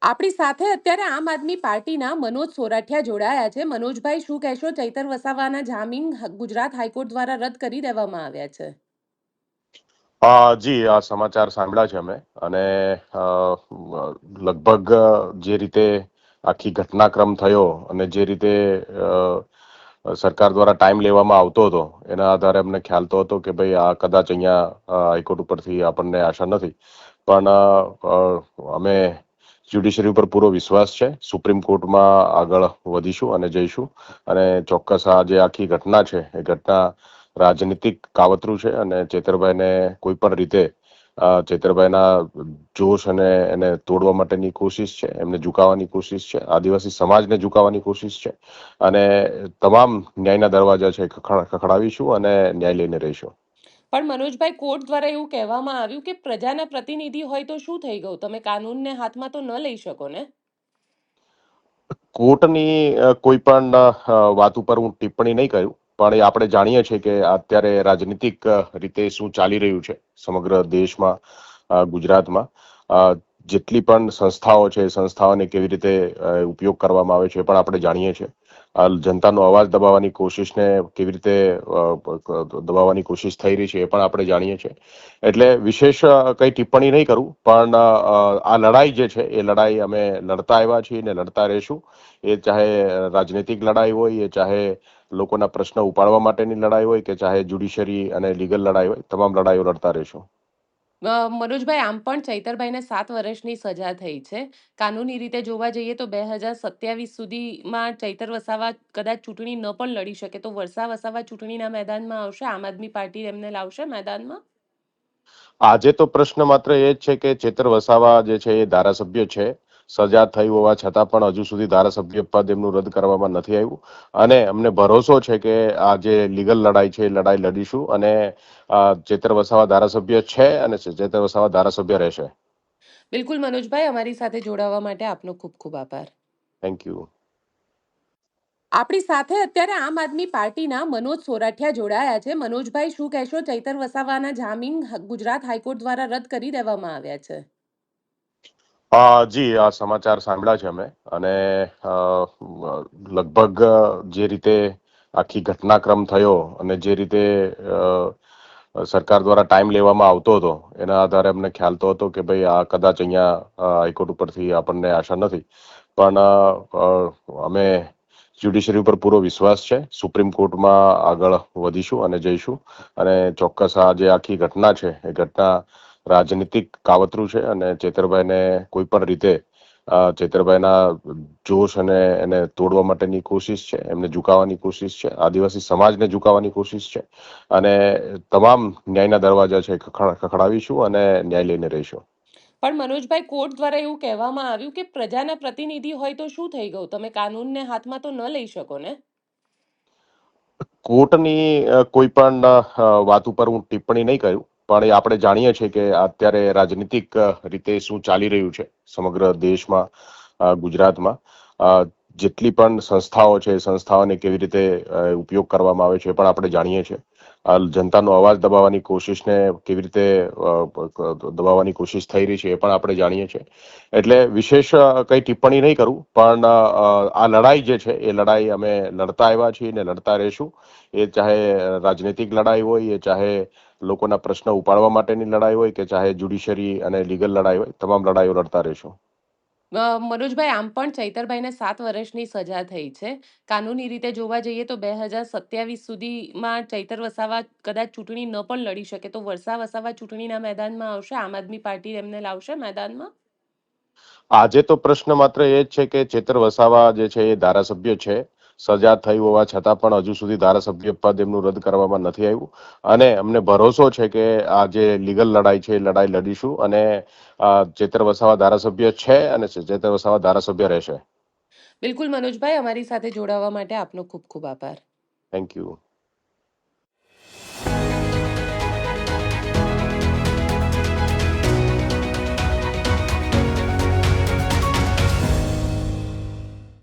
આપણી સાથે અત્યારે આમ આદમી પાર્ટીના મનોજ સોરઠિયા જોડાયા છે. મનોજભાઈ, શું કહેશો? ચૈતર વસાવાના જામીન ગુજરાત હાઈકોર્ટ દ્વારા રદ કરી દેવામાં આવ્યા છે. જી, આ સમાચાર સાંભળ્યા છે અમે. અને લગભગ જે રીતે આખી ઘટનાક્રમ થયો અને જે રીતે સરકાર દ્વારા ટાઈમ લેવામાં આવતો હતો એના આધારે અમને ખ્યાલ તો હતો કે ભાઈ આ કદાચ અહીંયા હાઈકોર્ટ ઉપરથી આપણને આશા નથી, પણ અમે જ્યુડિશરી ઉપર પૂરો વિશ્વાસ છે. સુપ્રીમ કોર્ટમાં આગળ વધીશું અને જઈશું. અને ચોક્કસ આ જે આખી ઘટના છે એ ઘટના રાજનીતિક કાવતરું છે અને ચેતરભાઈને કોઈ પણ રીતે ચેતરભાઈના જોશ અને એને તોડવા માટેની કોશિશ છે, એમને ઝુકાવવાની કોશિશ છે, આદિવાસી સમાજને ઝુકાવવાની કોશિશ છે. અને તમામ ન્યાયના દરવાજા છે ખખડાવીશું અને ન્યાય લઈને રહીશું. પણ મનોજભાઈ, કોર્ટ દ્વારા એવું કહેવામાં આવ્યું કે પ્રજાના પ્રતિનિધિ હોય તો શું થઈ ગયું, તમે કાનૂનને હાથમાં તો ન લઈ શકો ને? કોર્ટની કોઈ પણ વાત ઉપર હું ટિપ્પણી નહીં કરું, પણ એ આપણે જાણીએ છીએ કે અત્યારે રાજનીતિક રીતે શું ચાલી રહ્યું છે સમગ્ર દેશમાં, ગુજરાતમાં. જેટલી પણ સંસ્થાઓ છે, સંસ્થાઓને કેવી રીતે ઉપયોગ કરવામાં આવે છે એ પણ આપણે જાણીએ છીએ. જનતાનો અવાજ દબાવવાની કોશિશને કેવી રીતે દબાવવાની કોશિશ થઈ રહી છે એ પણ આપણે જાણીએ છીએ. એટલે વિશેષ કંઈ ટિપ્પણી નહીં કરું, પણ આ લડાઈ જે છે એ લડાઈ અમે લડતા આવ્યા છીએ ને લડતા રહીશું. એ ચાહે રાજનૈતિક લડાઈ હોય, એ ચાહે લોકોના પ્રશ્ન ઉપાડવા માટેની લડાઈ હોય, કે ચાહે જ્યુડિશરી અને લીગલ લડાઈ હોય, તમામ લડાઈઓ લડતા રહીશું. મનોજભાઈ, આમ પણ ચૈતરભાઈને 7 વર્ષની સજા થઈ છે. કાનૂની રીતે જોવા જઈએ તો 2027 સુધીમાં ચૈતર વસાવા કદાચ ચૂંટણી ન પણ લડી શકે તો વસાવા ચૂંટણીના મેદાનમાં આવશે, આમ આદમી પાર્ટી એમને લાવશે મેદાનમાં. આજે તો પ્રશ્ન માત્ર એ જ છે કે ચેતર વસાવા જે છે એ ધારાસભ્ય છે. સજા થઈ હોવા છતાં પણ હજુ સુધી ધારાસભ્ય પદ એમનું રદ કરવામાં નથી આવ્યું. અને અમને ભરોસો છે કે આ જે લીગલ લડાઈ છે એ લડાઈ લડીશું અને ચેતર વસાવા ધારાસભ્ય છે અને ચેતર વસાવા ધારાસભ્ય રહેશે. બિલકુલ મનોજભાઈ, અમારી સાથે જોડાવા માટે આપનો ખૂબ ખૂબ આભાર. Thank you. આપણી સાથે અત્યારે આમ આદમી પાર્ટીના મનોજ સોરઠિયા જોડાયા છે. મનોજભાઈ, શું કહેશો? ચૈતર વસાવાના જામીન ગુજરાત હાઈકોર્ટ દ્વારા રદ કરી દેવામાં આવ્યા છે. જી, આ સમાચાર સાંભળ્યા છે અમે. અને લગભગ જે રીતે આખી ઘટનાક્રમ થયો અને જે રીતે સરકાર દ્વારા ટાઈમ લેવામાં આવતો હતો એના આધારે અમને ખ્યાલ તો હતો કે ભાઈ આ કદાચ અહીંયા હાઈકોર્ટ ઉપરથી આપણને આશા નથી, પણ અમે જ્યુડિશરી ઉપર પૂરો વિશ્વાસ છે. સુપ્રીમ કોર્ટમાં આગળ વધીશું અને જઈશું. અને ચોક્કસ આ જે આખી ઘટના છે એ ઘટના રાજનીતિક કાવતરું છે અને ચેતરભાઈને કોઈ પણ રીતે ચેતરભાઈના જોશ અને એને તોડવા માટેની કોશિશ છે, એમને ઝુકાવવાની કોશિશ છે, આદિવાસી સમાજને ઝુકાવવાની કોશિશ છે. અને તમામ ન્યાયના દરવાજા છે ખખડાવીશું અને ન્યાય લઈને રહીશું. પણ મનોજભાઈ, કોર્ટ દ્વારા એવું કહેવામાં આવ્યું કે પ્રજાના પ્રતિનિધિ હોય તો શું થઈ ગયું, તમે કાનૂનને હાથમાં તો ન લઈ શકો ને? કોર્ટની કોઈ પણ વાત ઉપર હું ટિપ્પણી નહીં કરું, પણ એ આપણે જાણીએ છીએ કે અત્યારે રાજનીતિક રીતે શું ચાલી રહ્યું છે સમગ્ર દેશમાં, ગુજરાતમાં. જેટલી પણ સંસ્થાઓ છે, સંસ્થાઓને કેવી રીતે ઉપયોગ કરવામાં આવે છે એ પણ આપણે જાણીએ છીએ. જનતાનો અવાજ દબાવવાની કોશિશને કેવી રીતે દબાવવાની કોશિશ થઈ રહી છે એ પણ આપણે જાણીએ છીએ. એટલે વિશેષ કંઈ ટિપ્પણી નહીં કરું, પણ આ લડાઈ જે છે એ લડાઈ અમે લડતા આવ્યા છીએ ને લડતા રહીશું. એ ચાહે રાજનૈતિક લડાઈ હોય, એ ચાહે લોકોના પ્રશ્ન ઉપાડવા માટેની લડાઈ હોય, કે ચાહે જ્યુડિશરી અને લીગલ લડાઈ હોય, તમામ લડાઈઓ લડતા રહીશું. મનોજભાઈ, આમ પણ ચૈતરભાઈને 7 વર્ષની સજા થઈ છે. કાનૂની રીતે જોવા જઈએ તો 2027 સુધીમાં ચૈતર વસાવા કદાચ ચૂંટણી ન પણ લડી શકે તો વસાવા ચૂંટણીના મેદાનમાં આવશે, આમ આદમી પાર્ટી એમને લાવશે મેદાનમાં. આજે તો પ્રશ્ન માત્ર એ જ છે કે ચેતર વસાવા જે છે એ ધારાસભ્ય છે. સજા થઈ હોવા છતાં પણ હજુ સુધી ધારાસભ્ય પદ એમનું રદ કરવામાં નથી આવ્યું. અને અમને ભરોસો છે કે આ જે લીગલ લડાઈ છે એ લડાઈ લડીશું અને ચેતર વસાવા ધારાસભ્ય છે અને ચેતર વસાવા ધારાસભ્ય રહેશે. બિલકુલ મનોજભાઈ, અમારી સાથે જોડાવા માટે આપનો ખૂબ ખૂબ આભાર. Thank you.